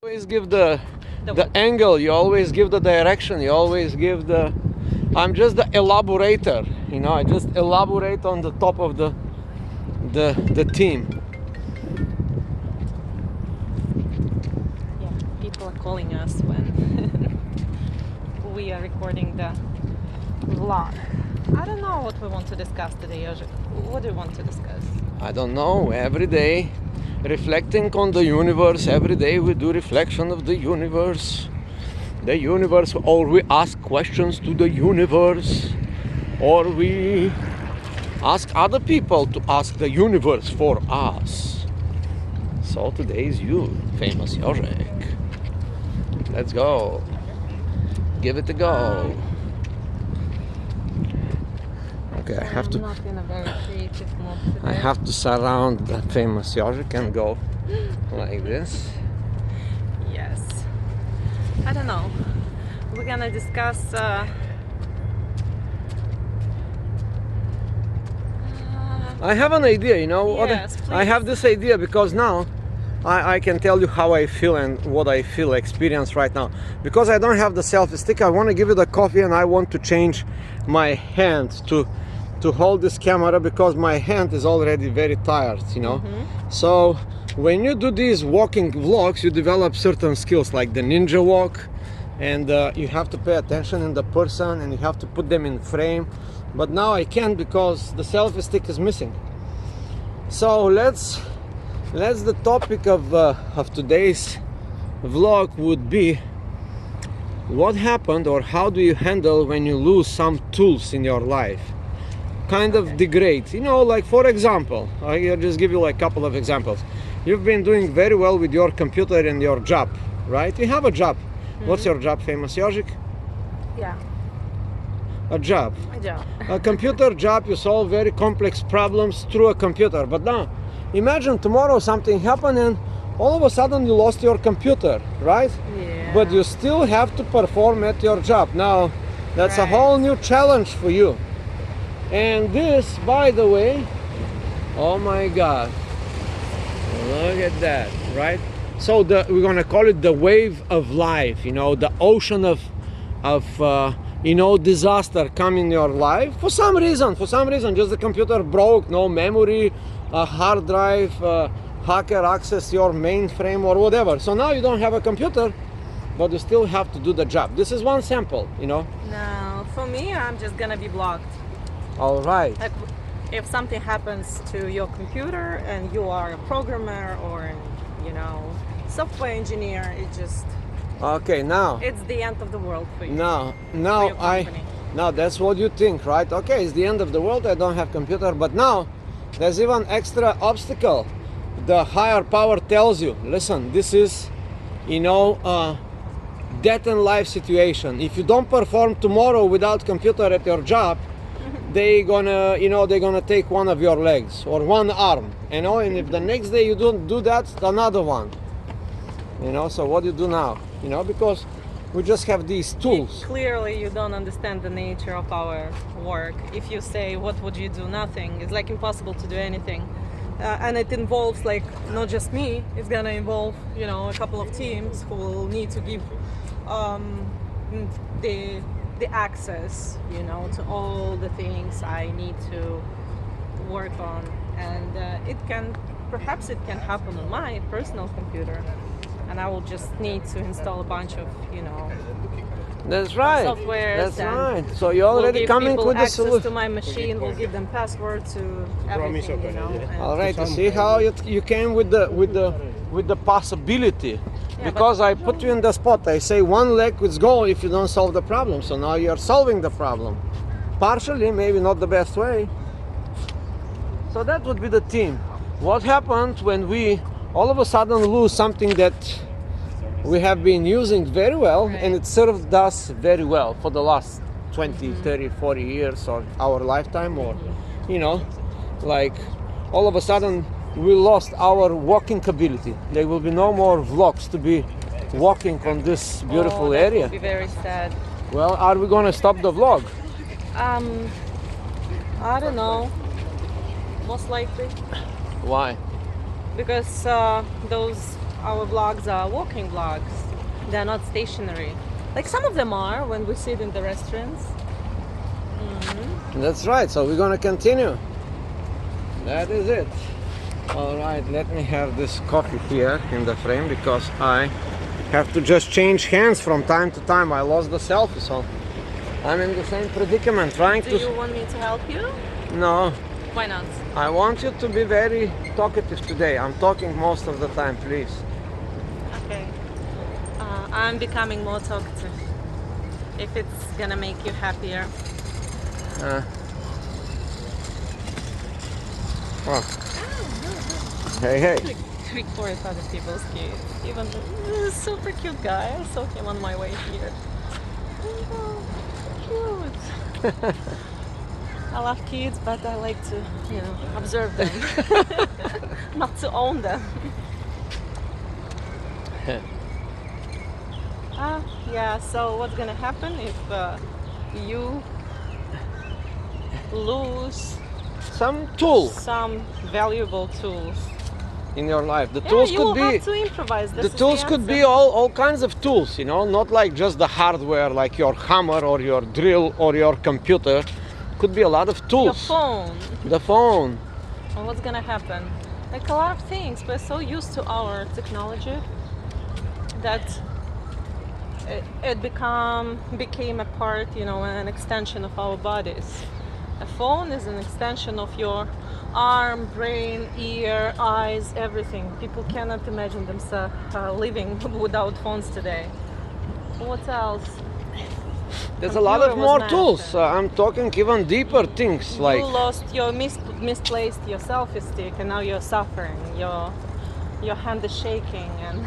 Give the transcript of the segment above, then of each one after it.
Always give the angle, you always give the direction, you always give the I'm just the elaborator, I just elaborate on the top of the team. Yeah, people are calling us when we are recording the vlog. I don't know what we want to discuss today, Jožek. What do you want to discuss? I don't know, every day reflecting on the universe, every day we do reflection of the universe, or we ask questions to the universe, or we ask other people to ask the universe for us. So today is you, famous Jožek. Let's go. Give it a go. Okay, I have to. I'm not in a very creative mood today. I have to surround the famous Jožek and go like this. Yes. I don't know. We're gonna discuss. I have an idea, Yes, I have please. this idea because now I can tell you how I feel and what I feel experience right now. Because I don't have the selfie stick, I want to give you the coffee and I want to change my hand to hold this camera because my hand is already very tired, So when you do these walking vlogs, you develop certain skills like the ninja walk, and you have to pay attention in the person and you have to put them in frame. But now I can't because the selfie stick is missing. So let's the topic of today's vlog would be what happened or how do you handle when you lose some tools in your life, kind of degrade, like for example, I'll just give you like a couple of examples. You've been doing very well with your computer and your job, right? You have a job. What's your job, famous Jožek? Yeah, A job. a job. A computer job, you solve very complex problems through a computer. But now, imagine tomorrow something happened and all of a sudden you lost your computer, right? Yeah. But you still have to perform at your job. Now, that's a Right. whole new challenge for you. And this, by the way, oh my God, look at that, right? So we're gonna call it the wave of life, the ocean of disaster come in your life for some reason, just the computer broke, no memory, a hard drive, hacker access your mainframe or whatever. So now you don't have a computer, but you still have to do the job. This is one sample, No, for me, I'm just gonna be blocked. All right. Like, if something happens to your computer and you are a programmer or, software engineer, Okay, now it's the end of the world for you. Now For your company. now that's what you think, right? Okay, it's the end of the world, I don't have computer, but now there's even extra obstacle. The higher power tells you, listen, this is death and life situation. If you don't perform tomorrow without computer at your job, they're gonna take one of your legs or one arm, and if the next day you don't do that, another one. So what do you do now? Because we just have these tools. Clearly, you don't understand the nature of our work. If you say, what would you do? Nothing. It's like impossible to do anything. And it involves not just me, it's gonna involve, a couple of teams who will need to give the access, to all the things I need to work on. And perhaps it can happen on my personal computer. And I will just need to install a bunch of, That's right. softwares. That's and right. So you're already we'll give coming people with the access solution. to my machine. We'll give them password to everything, and All right, you see how you came with the possibility, Yeah, because I put you in the spot. I say one leg would go if you don't solve the problem. So now you're solving the problem, partially, maybe not the best way. So that would be the theme. What happened when we all of a sudden lose something that we have been using very well, and it served us very well for the last 20, 30, 40 years or our lifetime, or like all of a sudden we lost our walking ability. There will be no more vlogs to be walking on this beautiful that area. would be very sad. Well, are we going to stop the vlog? I don't know. Most likely. Why? Because those our vlogs are walking vlogs. They're not stationary. Like some of them are when we sit in the restaurants. That's right, so we're gonna continue. That is it. All right, let me have this coffee here in the frame because I have to just change hands from time to time. I lost the selfie, so I'm in the same predicament trying Do you want me to help you? No, Why not? I want you to be very talkative today. I'm talking most of the time, please. Okay. I'm becoming more talkative. If it's gonna make you happier. Oh. Hey, hey. Record other people's kids. Even this super cute guy. I saw him on my way here. Oh, cute. I love kids, but I like to, observe them, not to own them. Yeah. So what's gonna happen if you lose Some tool some valuable tools? in your life. The Yeah, tools you could will be have to improvise. This the is tools could be answer. all kinds of tools, not like just the hardware like your hammer or your drill or your computer. Could be a lot of Your tools. phone. The phone. And what's gonna happen? Like a lot of things, we're so used to our technology that it became a part, an extension of our bodies. A phone is an extension of your arm, brain, ear, eyes, everything. People cannot imagine themselves living without phones today. What else? There's a lot of Computer was more mentioned. tools. I'm talking even deeper things like You lost your misplaced your selfie stick, and now you're suffering. Your hand is shaking, and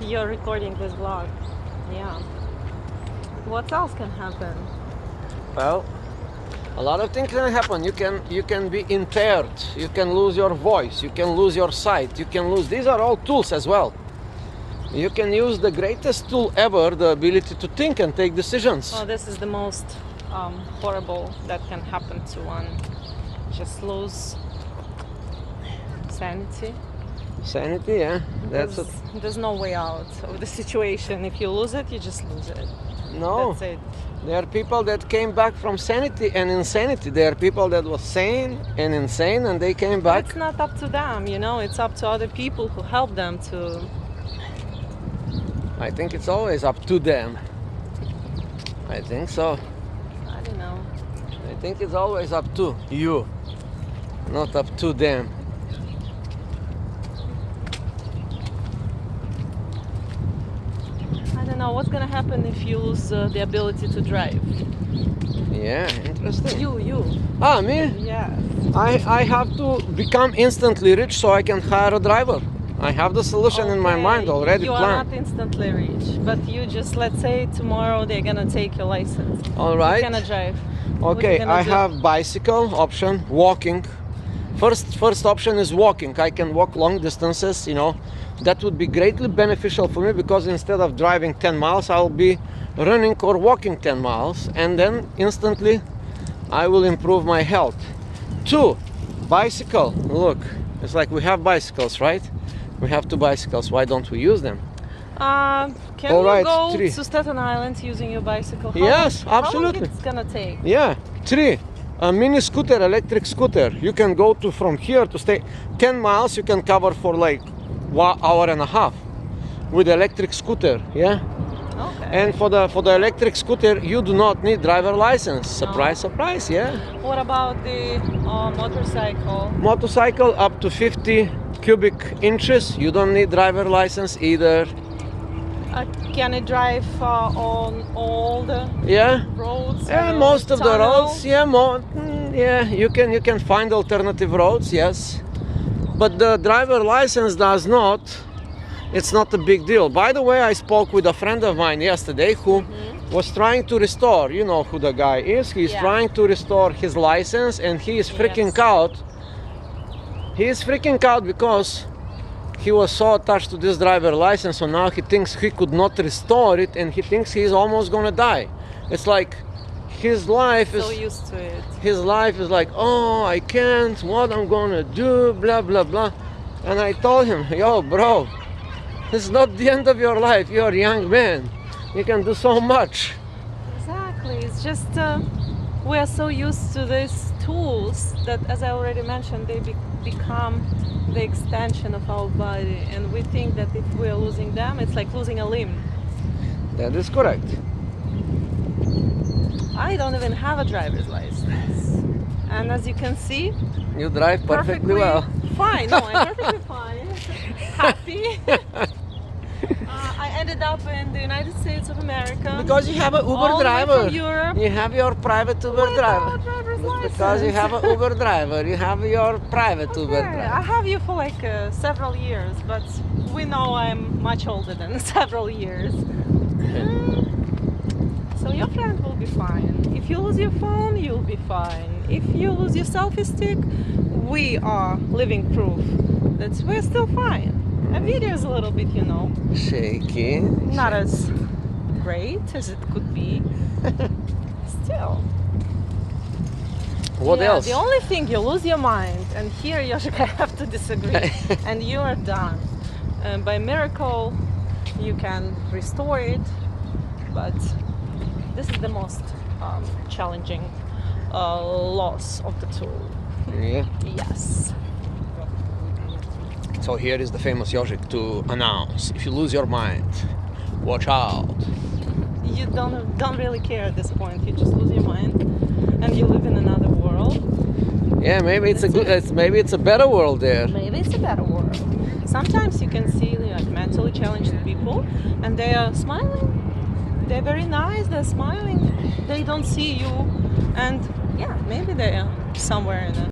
you're recording this vlog. Yeah. What else can happen? well, a lot of things can happen. You can be impaired. You can lose your voice. You can lose your sight. You can lose. These are all tools as well. You can use the greatest tool ever, the ability to think and take decisions. Well, this is the most horrible that can happen to one. Just lose sanity. Sanity, yeah. That's it. There's no way out of the situation. If you lose it, you just lose it. No. That's it. There are people that came back from sanity and insanity. There are people that were sane and insane and they came back. It's not up to them, it's up to other people who help them to. I think it's always up to them. I think so. I don't know. I think it's always up to you, not up to them. I don't know what's gonna happen if you lose the ability to drive. Yeah, interesting. You. Ah, me? Yes. I have to become instantly rich so I can hire a driver. I have the solution in my Okay, mind already You are planned. not instantly rich, but you just, let's say tomorrow they're gonna take your license. All right. You cannot drive. What Okay, you gonna I do? have bicycle option, walking. First option is walking. I can walk long distances, That would be greatly beneficial for me because instead of driving 10 miles, I'll be running or walking 10 miles and then instantly I will improve my health. 2, bicycle. Look, it's like we have bicycles, right? We have 2 bicycles. Why don't we use them? Can All you right, go 3. to Staten Island using your bicycle? Yes, How absolutely. long it's gonna take? Yeah, 3. A mini scooter, electric scooter. You can go to from here to stay 10 miles. You can cover for like 1 hour and a half with electric scooter. Yeah. Okay. And for the electric scooter, you do not need driver license. Surprise, surprise. Yeah. What about the motorcycle? Motorcycle up to 50 cubic inches. You don't need driver license either. Can it drive on all the Yeah. roads? Yeah, most of the roads. Yeah, yeah. You can find alternative roads. Yes, but the driver license does not. It's not a big deal. By the way, I spoke with a friend of mine yesterday who was trying to restore. You know who the guy is. He's Yeah. trying to restore his license, and he is freaking Yes. out. He is freaking out because he was so attached to this driver license, so now he thinks he could not restore it, and he thinks he's almost gonna die. It's like his life So is used to it. his life is like, oh, I can't, what I'm gonna do, blah blah blah. And I told him, yo bro, It's not the end of your life. You're a young man. You can do so much. Exactly. It's just we are so used to these tools that, as I already mentioned, they become the extension of our body, and we think that if we are losing them, it's like losing a limb. That is correct. I don't even have a driver's license, and as you can see, You drive perfectly well. fine. No, I'm perfectly fine. Happy. I ended up in the United States of America. Because you have an Uber all the way driver. from Europe. You have your private Uber Without driver. driver's Because you license. have an Uber driver. You have your private Uber Okay, driver. I have you for like several years, but we know I'm much older than several years. So your friend will be fine. If you lose your phone, you'll be fine. If you lose your selfie stick, we are living proof that we're still fine. A video is a little bit, Shaky. not as great as it could be. Still. What Yeah, else? the only thing, you lose your mind, and here, Yoshik, I have to disagree, and you are done. By miracle, you can restore it, but this is the most challenging loss of the tool. Yeah. Yes. So here is the famous Yoshik to announce: if you lose your mind, watch out. You don't really care at this point. You just lose your mind, and you live in another world. Yeah, maybe maybe it's a better world there. Maybe it's a better world. Sometimes you can see like mentally challenged people, and they are smiling. They're very nice. They're smiling. They don't see you, and yeah, maybe they are somewhere in a